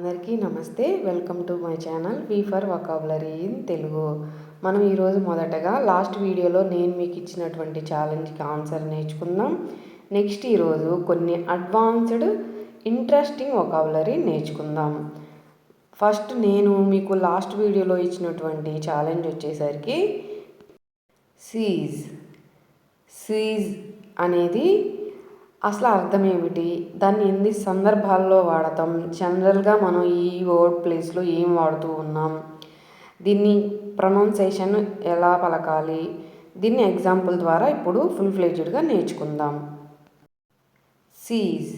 అందరికీ నమస్తే. Welcome to my channel V for vocabulary in Telugu. మనం ఈరోజు మొదటగా లాస్ట్ వీడియోలో నేను మీకు ఇచ్చినటువంటి ఛాలెంజ్కి ఆన్సర్ నేర్చుకుందాం. నెక్స్ట్ ఈరోజు కొన్ని అడ్వాన్స్డ్ ఇంట్రెస్టింగ్ వొకాబులరీ నేర్చుకుందాం. ఫస్ట్ నేను మీకు లాస్ట్ వీడియోలో ఇచ్చినటువంటి ఛాలెంజ్ వచ్చేసరికి సీజ్ అనేది అసలు అర్థం ఏమిటి, దాన్ని ఎన్ని సందర్భాల్లో వాడతాం, జనరల్గా మనం ఈ వర్డ్ ప్లేస్లో ఏం వాడుతూ ఉన్నాం, దీన్ని ప్రొనౌన్సియేషన్ ఎలా పలకాలి, దీన్ని ఎగ్జాంపుల్ ద్వారా ఇప్పుడు ఫుల్ ఫ్లెడ్జ్డ్గా నేర్చుకుందాం. సీజ్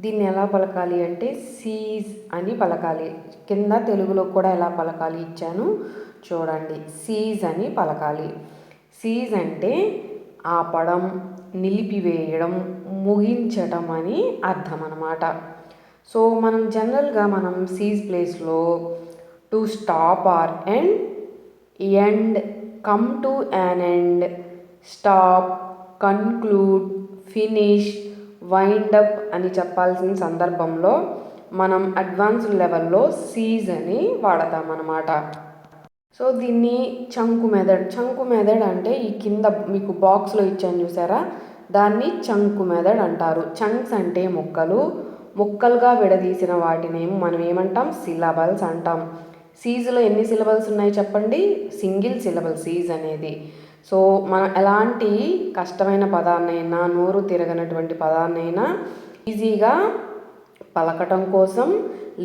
దీన్ని ఎలా పలకాలి అంటే సీజ్ అని పలకాలి. కింద తెలుగులో కూడా ఎలా పలకాలి ఇచ్చాను చూడండి. సీజ్ అని పలకాలి. సీజ్ అంటే ఆపడం, నిలిపివేయడం, ముగించటం అని అర్థం అన్నమాట. సో మనం జనరల్గా సీజ్ ప్లేస్లో to stop or end, come to an end, stop, conclude, finish, wind up అని చెప్పాల్సిన సందర్భంలో మనం అడ్వాన్స్డ్ లెవెల్లో సీజ్ అని వాడతామన్నమాట. సో దీన్ని చంకు మెథడ్ అంటే ఈ కింద మీకు బాక్స్లో ఇచ్చాను చూసారా, దాన్ని చంకు మెథడ్ అంటారు. చంక్స్ అంటే ముక్కలుగా విడదీసిన వాటిని మనం ఏమంటాం, సిలబల్స్ అంటాం. సీజ్లో ఎన్ని సిలబల్స్ ఉన్నాయి చెప్పండి? సింగిల్ సిలబల్ సీజ్ అనేది. సో మనం ఎలాంటి కష్టమైన పదాన్నైనా, నోరు తిరగనటువంటి పదాన్నైనా ఈజీగా పలకటం కోసం,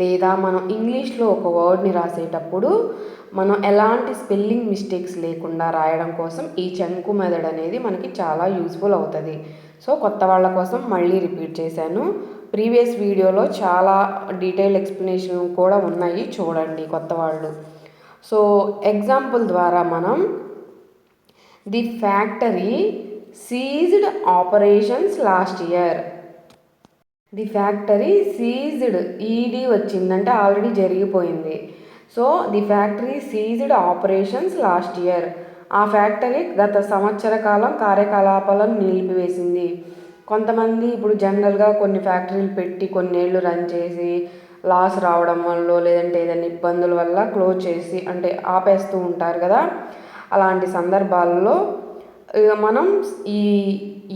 లేదా మనం ఇంగ్లీష్లో ఒక వర్డ్ని రాసేటప్పుడు మనం ఎలాంటి స్పెల్లింగ్ మిస్టేక్స్ లేకుండా రాయడం కోసం ఈ చంకు మెథడ్ అనేది మనకి చాలా యూస్ఫుల్ అవుతుంది. సో కొత్త వాళ్ళ కోసం మళ్ళీ రిపీట్ చేశాను. ప్రీవియస్ వీడియోలో చాలా డీటెయిల్ ఎక్స్ప్లెనేషన్ కూడా ఉన్నాయి, చూడండి కొత్త వాళ్ళు. సో ఎగ్జాంపుల్ ద్వారా మనం the factory seized operations last year. The factory seized, ED వచ్చిందంటే ఆల్రెడీ జరిగిపోయింది. So the factory seized operations last year. ఆ ఫ్యాక్టరీ గత సంవత్సర కాలం కార్యకలాపాలను నిలిపివేసింది. కొంతమంది ఇప్పుడు జనరల్గా కొన్ని ఫ్యాక్టరీలు పెట్టి కొన్నేళ్ళు రన్ చేసి లాస్ రావడం వల్ల, లేదంటే ఏదైనా ఇబ్బందుల వల్ల క్లోజ్ చేసి అంటే ఆపేస్తూ ఉంటారు కదా. అలాంటి సందర్భాల్లో మనం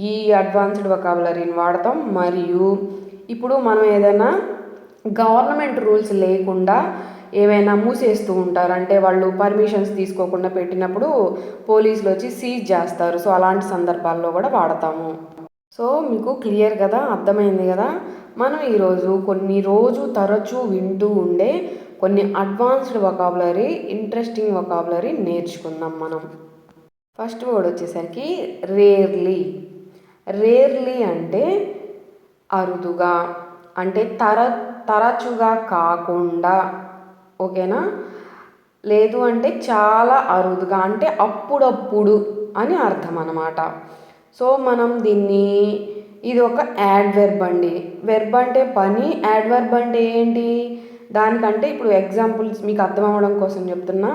ఈ అడ్వాన్స్డ్ వొకాబులరీని వాడతాం. మరియు ఇప్పుడు మనం ఏదైనా గవర్నమెంట్ రూల్స్ లేకుండా ఏవైనా మూసేస్తూ ఉంటారు, అంటే వాళ్ళు పర్మిషన్స్ తీసుకోకుండా పెట్టినప్పుడు పోలీసులు వచ్చి సీజ్ చేస్తారు. సో అలాంటి సందర్భాల్లో కూడా వాడతాము. సో మీకు క్లియర్ కదా, అర్థమైంది కదా. మనం ఈరోజు రోజు తరచూ వింటూ ఉండే కొన్ని అడ్వాన్స్డ్ వొకాబులరీ, ఇంట్రెస్టింగ్ వొకాబులరీ నేర్చుకుందాం మనం. ఫస్ట్ వర్డ్ వచ్చేసరికి రేర్లీ అంటే అరుదుగా, అంటే తరచుగా కాకుండా, ఓకేనా. లేదు అంటే చాలా అరుదుగా, అంటే అప్పుడప్పుడు అని అర్థం అన్నమాట. సో మనం ఇది ఒక యాడ్వర్బ్ అండి. వెర్బ్ అంటే పని, యాడ్వర్బ్ అంటే ఏంటి, దానికంటే ఇప్పుడు ఎగ్జాంపుల్స్ మీకు అర్థం అవ్వడం కోసం చెప్తున్నా.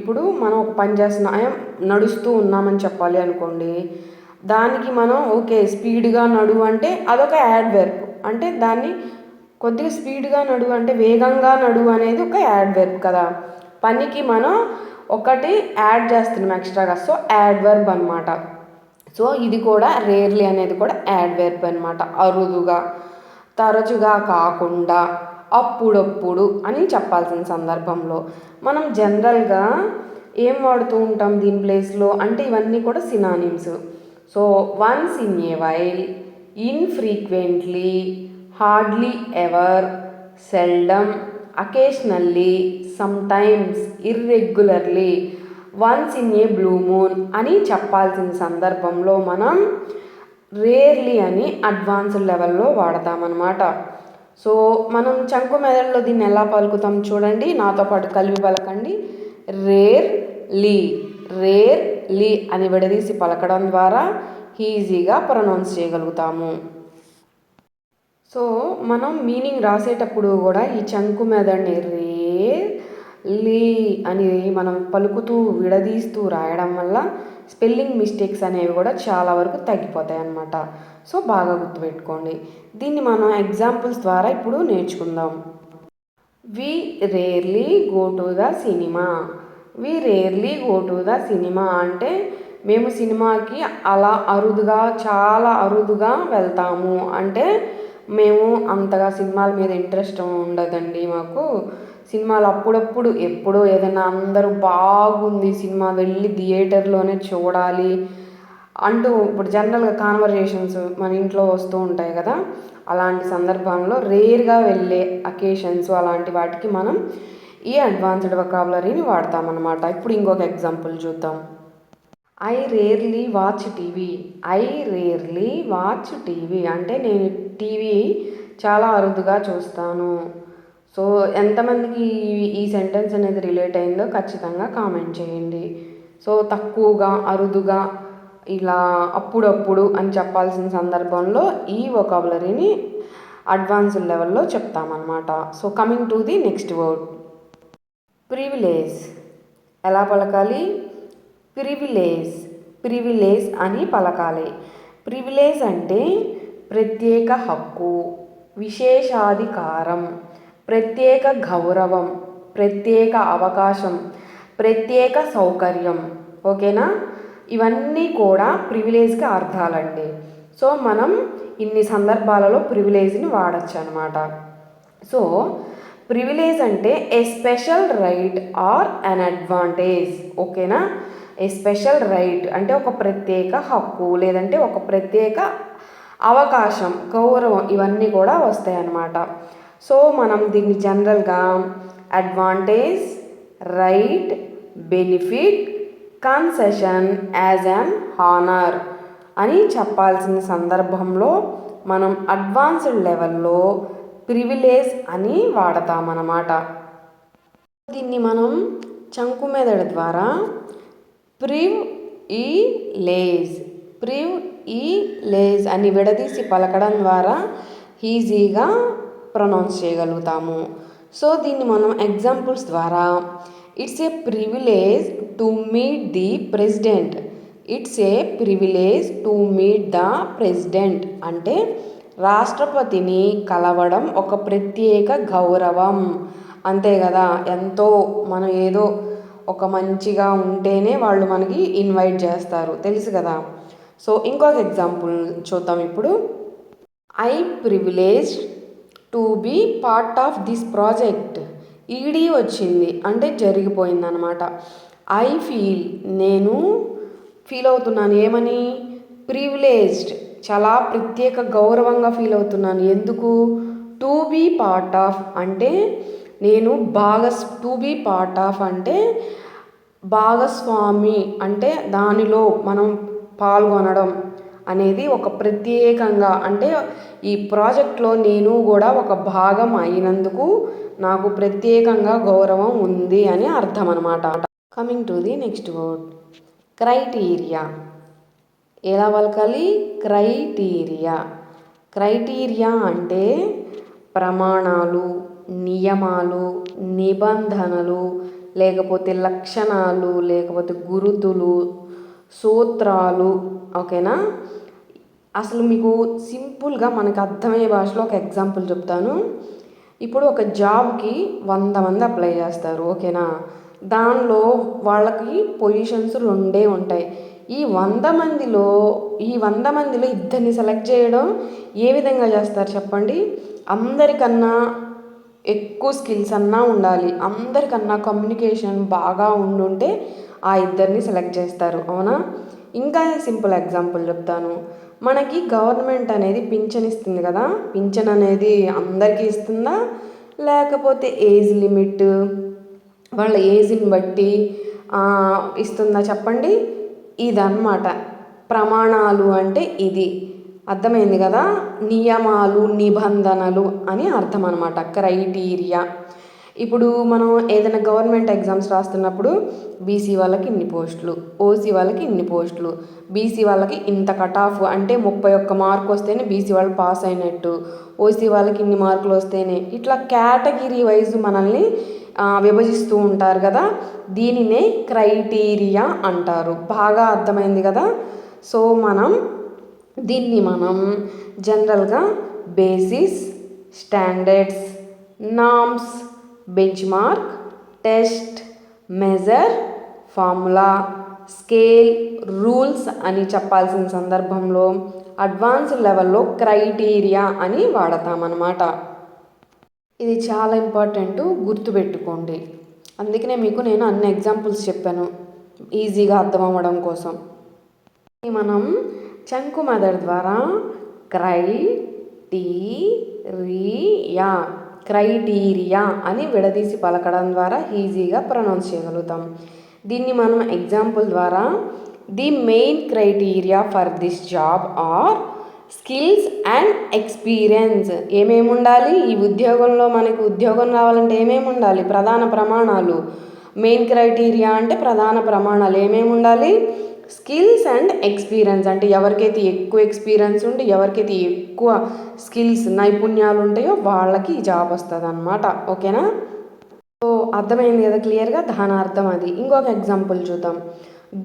ఇప్పుడు మనం ఒక పని చేస్తున్నాం, నడుస్తూ ఉన్నామని చెప్పాలి అనుకోండి. దానికి మనం ఓకే స్పీడ్గా నడువు అంటే అదొక యాడ్వర్బ్. అంటే దాన్ని కొద్దిగా స్పీడ్గా నడువు అంటే వేగంగా నడువు అనేది ఒక యాడ్వర్బ్ కదా. పనికి మనం ఒకటి యాడ్ చేస్తున్నాం ఎక్స్ట్రాగా, సో యాడ్వర్బ్ అనమాట. సో ఇది కూడా రేర్లీ అనేది కూడా యాడ్వర్బ్ అనమాట. అరుదుగా, తరచుగా కాకుండా, అప్పుడప్పుడు అని చెప్పాల్సిన సందర్భంలో మనం జనరల్గా ఏం వాడుతూ ఉంటాం దీని ప్లేస్లో అంటే ఇవన్నీ కూడా synonyms. So once in a while, infrequently, hardly ever, seldom, occasionally, sometimes, irregularly, once in a blue moon అని చెప్పాల్సిన సందర్భంలో మనం రేర్లీ అని అడ్వాన్స్డ్ లెవెల్లో వాడతామన్నమాట. సో మనం చంకు మెథడ్లో దీన్ని ఎలా పలుకుతాం చూడండి, నాతో పాటు కలిపి పలకండి. రేర్లీ అని విడదీసి పలకడం ద్వారా ఈజీగా ప్రొనౌన్స్ చేయగలుగుతాము. సో మనం మీనింగ్ రాసేటప్పుడు కూడా ఈ చంకు మెథడ్ని రేర్లీ అని మనం పలుకుతూ విడదీస్తూ రాయడం వల్ల స్పెల్లింగ్ మిస్టేక్స్ అనేవి కూడా చాలా వరకు తగ్గిపోతాయి అన్నమాట. సో బాగా గుర్తుపెట్టుకోండి. దీన్ని మనం ఎగ్జాంపుల్స్ ద్వారా ఇప్పుడు నేర్చుకుందాం. We rarely go to the cinema. We rarely go to the cinema అంటే మేము సినిమాకి అలా అరుదుగా, చాలా అరుదుగా వెళ్తాము. అంటే మేము అంతగా సినిమాల మీద ఇంట్రెస్ట్ ఉండదండి మాకు. సినిమాలు అప్పుడప్పుడు ఎప్పుడో ఏదైనా అందరూ బాగుంది సినిమా వెళ్ళి థియేటర్లోనే చూడాలి అంటూ ఇప్పుడు జనరల్గా కాన్వర్జేషన్స్ మన ఇంట్లో వస్తూ ఉంటాయి కదా, అలాంటి సందర్భంలో రేర్గా వెళ్ళే అకేషన్స్ అలాంటి వాటికి మనం ఈ అడ్వాన్స్డ్ వొకాబులరీని వాడతామన్నమాట. ఇప్పుడు ఇంకొక ఎగ్జాంపుల్ చూద్దాం. I rarely watch TV. I rarely watch TV అంటే నేను టీవీ చాలా అరుదుగా చూస్తాను. సో ఎంతమందికి ఈ సెంటెన్స్ అనేది రిలేట్ అయిందో ఖచ్చితంగా కామెంట్ చేయండి. సో తక్కువగా, అరుదుగా, ఇలా అప్పుడప్పుడు అని చెప్పాల్సిన సందర్భంలో ఈ వొకాబులరీని అడ్వాన్స్డ్ లెవెల్లో చెప్తామన్నమాట. So coming to the next word, privilege. ఎలా పలకాలి? ప్రివిలేజ్. ప్రివిలేజ్ అని పలకాలి. ప్రివిలేజ్ అంటే ప్రత్యేక హక్కు, విశేషాధికారం, ప్రత్యేక గౌరవం, ప్రత్యేక అవకాశం, ప్రత్యేక సౌకర్యం. ఓకేనా? ఇవన్నీ కూడా ప్రివిలేజ్కి అర్థాలండి. సో మనం ఇన్ని సందర్భాలలో ప్రివిలేజ్ని వాడచ్చు అనమాట. సో ప్రివిలేజ్ అంటే a special right or an advantage. ఓకేనా? ఏ స్పెషల్ రైట్ అంటే ఒక ప్రత్యేక హక్కు, లేదంటే ఒక ప్రత్యేక అవకాశం, గౌరవం, ఇవన్నీ కూడా వస్తాయి అన్నమాట. సో మనం దీన్ని జనరల్గా advantage, right, benefit, concession, as an honour అని చెప్పాల్సిన సందర్భంలో మనం అడ్వాన్స్డ్ లెవెల్లో ప్రివిలేజ్ అని వాడతామన్నమాట. దీన్ని మనం చంకు మెదడు ద్వారా ప్రివ్ ఈ లేజ్, ప్రివ్ ఈ లేజ్ అని విడదీసి పలకడం ద్వారా ఈజీగా ప్రొనౌన్స్ చేయగలుగుతాము. సో దీన్ని మనం ఎగ్జాంపుల్స్ ద్వారా it's a privilege to meet the president. It's a privilege to meet the president అంటే రాష్ట్రపతిని కలవడం ఒక ప్రత్యేక గౌరవం. అంతే కదా, ఎంతో మనం ఏదో ఒక మంచిగా ఉంటేనే వాళ్ళు మనకి ఇన్వైట్ చేస్తారు, తెలుసు కదా. సో ఇంకొక ఎగ్జాంపుల్ చూద్దాం ఇప్పుడు. I privilege to be part of this project. ED వచ్చింది అంటే జరిగిపోయిందనమాట. ఐ ఫీల్, నేను ఫీల్ అవుతున్నాను ఏమని? ప్రివిలేజ్డ్, చాలా ప్రత్యేక గౌరవంగా ఫీల్ అవుతున్నాను. ఎందుకు? టు బీ పార్ట్ ఆఫ్ అంటే నేను టు బీ పార్ట్ ఆఫ్ అంటే భాగస్వామి, అంటే దానిలో మనం పాల్గొనడం అనేది ఒక ప్రత్యేకంగా, అంటే ఈ ప్రాజెక్ట్లో నేను కూడా ఒక భాగం అయినందుకు నాకు ప్రత్యేకంగా గౌరవం ఉంది అని అర్థం అనమాట. Coming to the next word, criteria. ఎలా పలకాలి? క్రైటీరియా. క్రైటీరియా అంటే ప్రమాణాలు, నియమాలు, నిబంధనలు, లేకపోతే లక్షణాలు, లేకపోతే గురుతులు, సూత్రాలు. ఓకేనా? అసలు మీకు సింపుల్గా మనకు అర్థమయ్యే భాషలో ఒక ఎగ్జాంపుల్ చెప్తాను. ఇప్పుడు ఒక జాబ్కి 100 మంది అప్లై చేస్తారు. ఓకేనా? దానిలో వాళ్ళకి పొజిషన్స్ 2 ఉంటాయి. ఈ 100 మందిలో ఇద్దరిని సెలెక్ట్ చేయడం ఏ విధంగా చేస్తారు చెప్పండి? అందరికన్నా ఎక్కువ స్కిల్స్ అన్నా ఉండాలి, అందరికన్నా కమ్యూనికేషన్ బాగా ఉండుంటే ఆ ఇద్దరిని సెలెక్ట్ చేస్తారు. అవునా? ఇంకా సింపుల్ ఎగ్జాంపుల్ చెప్తాను. మనకి గవర్నమెంట్ అనేది పింఛన్ ఇస్తుంది కదా, పింఛన్ అనేది అందరికీ ఇస్తుందా, లేకపోతే ఏజ్ లిమిట్ వాళ్ళ ఏజ్ని బట్టి ఇస్తుందా చెప్పండి? ఇదన్నమాట ప్రమాణాలు అంటే. ఇది అర్థమైంది కదా, నియమాలు, నిబంధనలు అని అర్థం అనమాట క్రైటీరియా. ఇప్పుడు మనం ఏదైనా గవర్నమెంట్ ఎగ్జామ్స్ రాస్తున్నప్పుడు బీసీ వాళ్ళకి ఇన్ని పోస్టులు, ఓసీ వాళ్ళకి ఇన్ని పోస్టులు, బీసీ వాళ్ళకి ఇంత కట్ ఆఫ్ అంటే 31 మార్కు వస్తేనే బీసీ వాళ్ళు పాస్ అయినట్టు, ఓసీ వాళ్ళకి ఇన్ని మార్కులు వస్తేనే, ఇట్లా కేటగిరీ వైజ్ మనల్ని విభజిస్తూ ఉంటారు కదా. దీనినే క్రైటీరియా అంటారు. బాగా అర్థమైంది కదా. సో దీన్ని మనం జనరల్గా basis, standards, norms, bench mark, test, measure, formula, scale, rules అని చెప్పాల్సిన సందర్భంలో అడ్వాన్స్ లెవెల్లో క్రైటీరియా అని వాడతామన్నమాట. ఇది చాలా ఇంపార్టెంట్, గుర్తుపెట్టుకోండి. అందుకనే మీకు నేను అన్ని ఎగ్జాంపుల్స్ చెప్పాను ఈజీగా అర్థం అవ్వడం కోసం. మనం చంకు మెథడ్ ద్వారా క్రైటీరియా అని విడదీసి పలకడం ద్వారా ఈజీగా ప్రొనౌన్స్ చేయగలుగుతాం. దీన్ని మనం ఎగ్జాంపుల్ ద్వారా the main criteria for this job or skills and experience. ఏమేమి ఉండాలి ఈ ఉద్యోగంలో? మనకు ఉద్యోగం రావాలంటే ఏమేమి ఉండాలి? ప్రధాన ప్రమాణాలు. మెయిన్ క్రైటీరియా అంటే ప్రధాన ప్రమాణాలు ఏమేమి ఉండాలి? స్కిల్స్ అండ్ ఎక్స్పీరియన్స్ అంటే ఎవరికైతే ఎక్కువ ఎక్స్పీరియన్స్ ఉండి ఎవరికైతే ఎక్కువ స్కిల్స్ నైపుణ్యాలు ఉంటాయో వాళ్ళకి ఈ జాబ్ వస్తుంది అన్నమాట. ఓకేనా? సో అర్థమైంది కదా క్లియర్గా, దాని అర్థం అది. ఇంకొక ఎగ్జాంపుల్ చూద్దాం.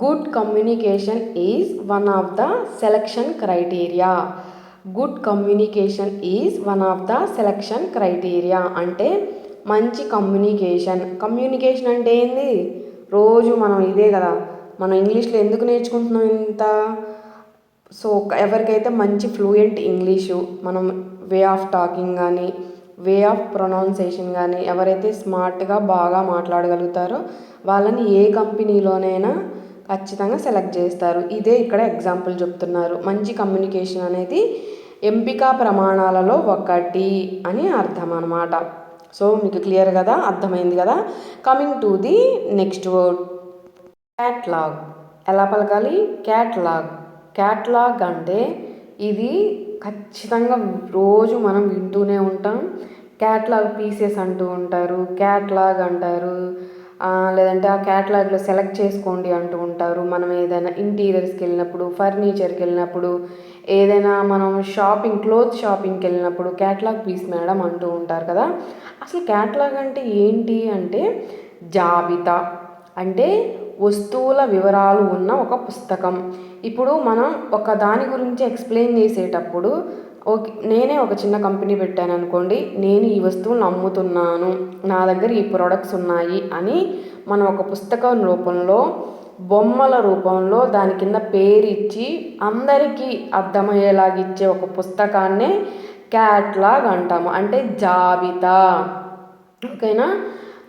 Good communication is one of the selection criteria. Good communication is one of the selection criteria అంటే మంచి కమ్యూనికేషన్ అంటే ఏంది? రోజు మనం ఇదే కదా, మనం ఇంగ్లీష్లో ఎందుకు నేర్చుకుంటున్నాం ఇంత? సో ఎవరికైతే మంచి ఫ్లూయెంట్ ఇంగ్లీషు, మనం వే ఆఫ్ టాకింగ్ కానీ వే ఆఫ్ ప్రొనౌన్సేషన్ కానీ ఎవరైతే స్మార్ట్గా బాగా మాట్లాడగలుగుతారో వాళ్ళని ఏ కంపెనీలోనైనా ఖచ్చితంగా సెలెక్ట్ చేస్తారు. ఇదే ఇక్కడ ఎగ్జాంపుల్ చెప్తున్నారు. మంచి కమ్యూనికేషన్ అనేది ఎంపిక ప్రమాణాలలో ఒకటి అని అర్థం అన్నమాట. సో మీకు క్లియర్ కదా, అర్థమైంది కదా. Coming to the next word, catalogue. ఎలా పలకాలి? క్యాట్లాగ్ అంటే ఇది ఖచ్చితంగా రోజు మనం వింటూనే ఉంటాం. క్యాట్లాగ్ పీసెస్ అంటూ ఉంటారు, క్యాట్లాగ్ అంటారు, లేదంటే ఆ క్యాట్లాగ్లో సెలెక్ట్ చేసుకోండి అంటూ ఉంటారు. మనం ఏదైనా ఇంటీరియర్స్కి వెళ్ళినప్పుడు, ఫర్నిచర్కి వెళ్ళినప్పుడు, ఏదైనా మనం క్లోత్ షాపింగ్కి వెళ్ళినప్పుడు క్యాట్లాగ్ పీస్ మేడం అంటూ ఉంటారు కదా. అసలు క్యాట్లాగ్ అంటే ఏంటి అంటే జాబితా, అంటే వస్తువుల వివరాలు ఉన్న ఒక పుస్తకం. ఇప్పుడు మనం ఒక దాని గురించి ఎక్స్ప్లెయిన్ చేసేటప్పుడు నేనే ఒక చిన్న కంపెనీ పెట్టాను అనుకోండి, నేను ఈ వస్తువులను అమ్ముతున్నాను, నా దగ్గర ఈ ప్రొడక్ట్స్ ఉన్నాయి అని మనం ఒక పుస్తకం రూపంలో, బొమ్మల రూపంలో దాని కింద పేరు ఇచ్చి అందరికీ అర్థమయ్యేలాగా ఇచ్చే ఒక పుస్తకాన్నే క్యాట్లాగ్ అంటాము, అంటే జాబితా. ఓకేనా?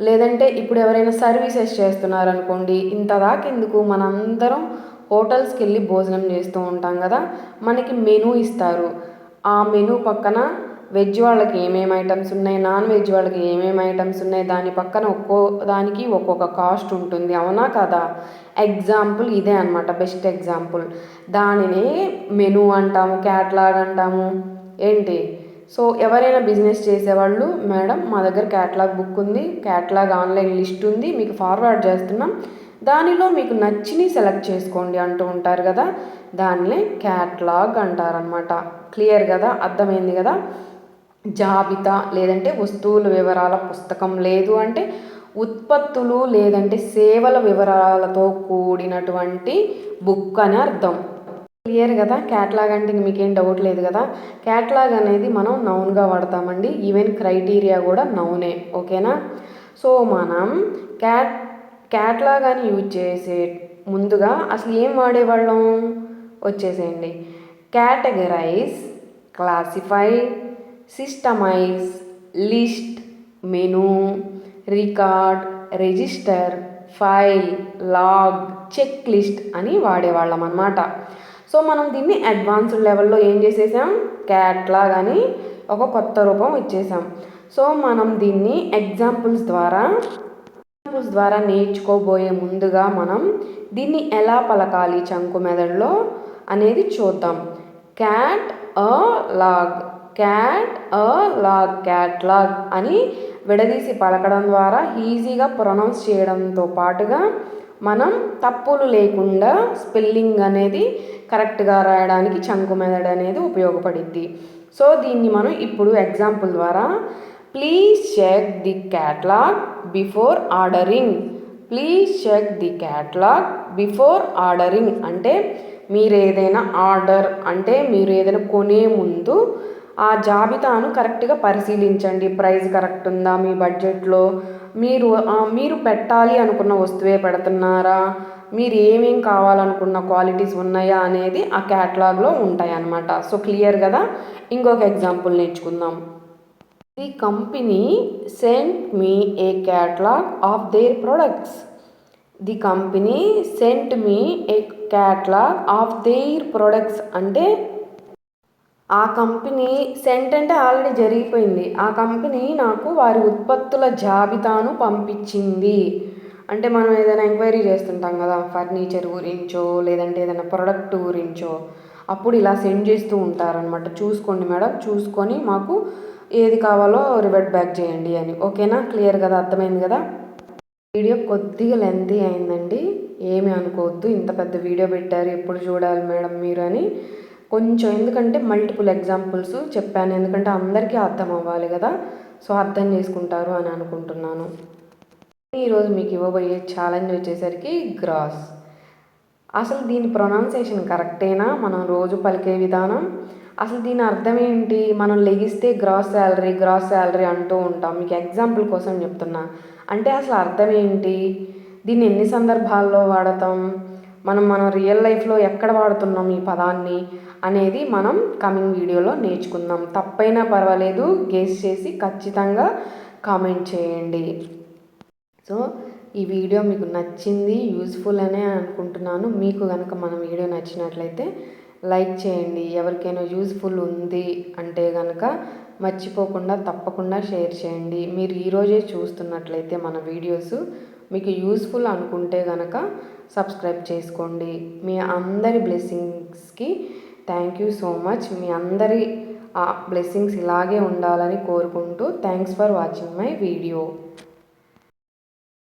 లేదంటే ఇప్పుడు ఎవరైనా సర్వీసెస్ చేస్తున్నారనుకోండి, ఇంతదాకా ఎందుకు, మనందరం హోటల్స్కి వెళ్ళి భోజనం చేస్తూ ఉంటాం కదా, మనకి మెనూ ఇస్తారు. ఆ మెనూ పక్కన వెజ్ వాళ్ళకి ఏమేమి ఐటమ్స్ ఉన్నాయి, నాన్ వెజ్ వాళ్ళకి ఏమేమి ఐటమ్స్ ఉన్నాయి, దాని పక్కన దానికి ఒక్కొక్క కాస్ట్ ఉంటుంది. అవునా కదా? ఎగ్జాంపుల్ ఇదే అనమాట, బెస్ట్ ఎగ్జాంపుల్. దానినే మెనూ అంటాము, క్యాట్లాగ్ అంటాము. ఏంటి? సో ఎవరైనా బిజినెస్ చేసేవాళ్ళు, మేడం మా దగ్గర క్యాట్లాగ్ బుక్ ఉంది, క్యాట్లాగ్ ఆన్లైన్ లిస్ట్ ఉంది, మీకు ఫార్వర్డ్ చేస్తున్నాం, దానిలో మీకు నచ్చిని సెలెక్ట్ చేసుకోండి అంటూ ఉంటారు కదా, దాన్నే క్యాట్లాగ్ అంటారనమాట. క్లియర్ కదా, అర్థమైంది కదా. జాబితా లేదంటే వస్తువుల వివరాల పుస్తకం, లేదు అంటే ఉత్పత్తులు లేదంటే సేవల వివరాలతో కూడినటువంటి బుక్ అని అర్థం. క్లియర్ కదా. క్యాట్లాగ్ అంటే మీకేం డౌట్ లేదు కదా. క్యాట్లాగ్ అనేది మనం నౌన్గా వాడతామండి, ఈవెన్ క్రైటీరియా కూడా నౌనే. ఓకేనా? సో మనం క్యాట్లాగ్ అని యూజ్ చేసే ముందుగా అసలు ఏం వాడేవాళ్ళం వచ్చేసేయండి. Categorise, classify, systemise, list, menu, record, register, file, log, check list అని వాడేవాళ్ళం అన్నమాట. సో మనం దీన్ని అడ్వాన్స్డ్ లెవెల్లో ఏం చేసేసాం, క్యాట్లాగ్ అని ఒక కొత్త రూపం ఇచ్చేసాం. సో మనం దీన్ని ఎగ్జాంపుల్స్ ద్వారా నేర్చుకోబోయే ముందుగా మనం దీన్ని ఎలా పలకాలి చంకు మెథడ్లో అనేది చూద్దాం. క్యాట్ లాగ్, క్యాట్ అ లాగ్, క్యాట్లాగ్ అని విడదీసి పలకడం ద్వారా ఈజీగా ప్రొనౌన్స్ చేయడంతో పాటుగా మనం తప్పులు లేకుండా స్పెల్లింగ్ అనేది కరెక్ట్గా రాయడానికి చంకు మెథడ్ అనేది ఉపయోగపడిద్ది. సో దీన్ని మనం ఇప్పుడు ఎగ్జాంపుల్ ద్వారా please check the catalogue before ordering. Please check the catalogue before ordering అంటే మీరు ఏదైనా ఆర్డర్ అంటే మీరు ఏదైనా కొనే ముందు ఆ జాబితాను కరెక్ట్గా పరిశీలించండి. ప్రైస్ కరెక్ట్ ఉందా, మీ బడ్జెట్లో మీరు పెట్టాలి అనుకున్న వస్తువే పెడుతున్నారా, మీరు ఏమేం కావాలనుకున్న క్వాలిటీస్ ఉన్నాయా అనేది ఆ క్యాటలాగ్లో ఉంటాయి అన్నమాట. సో క్లియర్ కదా. ఇంకొక ఎగ్జాంపుల్ నేర్చుకుందాం. The company sent me A catalogue of their products. The company sent me A catalogue of their products అంటే ఆ కంపెనీ సెంట్ అంటే ఆల్రెడీ జరిగిపోయింది. ఆ కంపెనీ నాకు వారి ఉత్పత్తుల జాబితాను పంపించింది. అంటే మనం ఏదైనా ఎంక్వైరీ చేస్తుంటాం కదా, ఫర్నిచర్ గురించో లేదంటే ఏదైనా ప్రోడక్ట్ గురించో, అప్పుడు ఇలా సెండ్ చేస్తూ ఉంటారనమాట. చూసుకోండి మేడం, చూసుకొని మాకు ఏది కావాలో రివర్ట్ బ్యాక్ చేయండి అని. ఓకేనా, క్లియర్ కదా, అర్థమైంది కదా. వీడియో కొద్దిగా లెంతీ అయిందండి, ఏమీ అనుకోవద్దు. ఇంత పెద్ద వీడియో పెట్టారు, ఎప్పుడు చూడాలి మేడం మీరు అని కొంచెం, ఎందుకంటే మల్టిపుల్ ఎగ్జాంపుల్స్ చెప్పాను, ఎందుకంటే అందరికీ అర్థం అవ్వాలి కదా. సో అర్థం చేసుకుంటారు అని అనుకుంటున్నాను. ఈరోజు మీకు ఇవ్వబోయే ఛాలెంజ్ వచ్చేసరికి గ్రాస్. అసలు దీని ప్రొనౌన్సియేషన్ కరెక్టేనా, మనం రోజు పలికే విధానం, అసలు దీని అర్థం ఏంటి? మనం లెగిస్తే గ్రాస్ శాలరీ అంటూ ఉంటాం. మీకు ఎగ్జాంపుల్ కోసం చెప్తున్నా. అంటే అసలు అర్థం ఏంటి, దీన్ని ఎన్ని సందర్భాల్లో వాడతాం, మనం రియల్ లైఫ్లో ఎక్కడ వాడుతున్నాం ఈ పదాన్ని అనేది మనం కమింగ్ వీడియోలో నేర్చుకుందాం. తప్పైనా పర్వాలేదు, గెస్ చేసి ఖచ్చితంగా కామెంట్ చేయండి. సో ఈ వీడియో మీకు నచ్చింది, యూస్ఫుల్ అనే అనుకుంటున్నాను. మీకు కనుక మన వీడియో నచ్చినట్లయితే లైక్ చేయండి. ఎవరికైనా యూస్ఫుల్ ఉంది అంటే కనుక మర్చిపోకుండా తప్పకుండా షేర్ చేయండి. మీరు ఈరోజే చూస్తున్నట్లయితే మన వీడియోస్ మీకు యూస్ఫుల్ అనుకుంటే కనుక సబ్స్క్రైబ్ చేసుకోండి. మీ అందరి బ్లెస్సింగ్స్కి థ్యాంక్ యూ సో మచ్. మీ అందరి బ్లెస్సింగ్స్ ఇలాగే ఉండాలని కోరుకుంటూ thanks for watching my video.